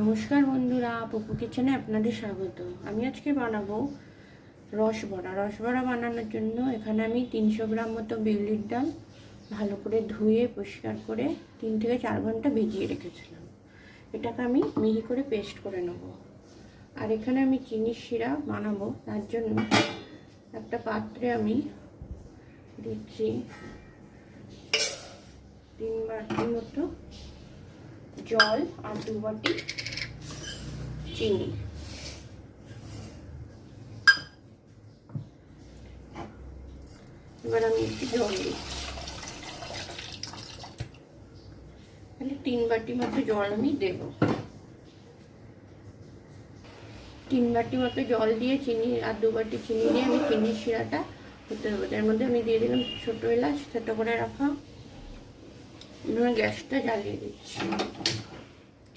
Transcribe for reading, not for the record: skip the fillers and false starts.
নমস্কার বন্ধুরা, পপু কিচেনে আপনাদের স্বাগত। আমি আজকে বানাবো রসবড়া। রসবড়া বানানোর জন্য এখানে আমি 300 গ্রাম মতো বিউলির ডাল ভালো করে ধুয়ে পরিষ্কার করে 3 থেকে 4 ঘন্টা ভিজিয়ে রেখেছিলাম। এটাকে আমি মিহি করে পেস্ট করে নেব। আর এখানে আমি চিনির শিরা বানাবো, তার জন্য একটা পাত্রে আমি দিচ্ছি 3 বাটি মতো জল আর 2 বাটি চিনি। এবার আমি একটু জল দিচ্ছি, তাহলে 3 বাটি মতো জল আমি দেব। 3 বাটি মতো জল দিয়ে চিনি আর 2 বাটি চিনি দিয়ে আমি চিনির শিরাটা হতে দেবো। তার মধ্যে আমি দিয়ে দিলাম ছোটো এলাচ থেতো করে রাখা। গ্যাসটা জ্বালিয়ে দিচ্ছি।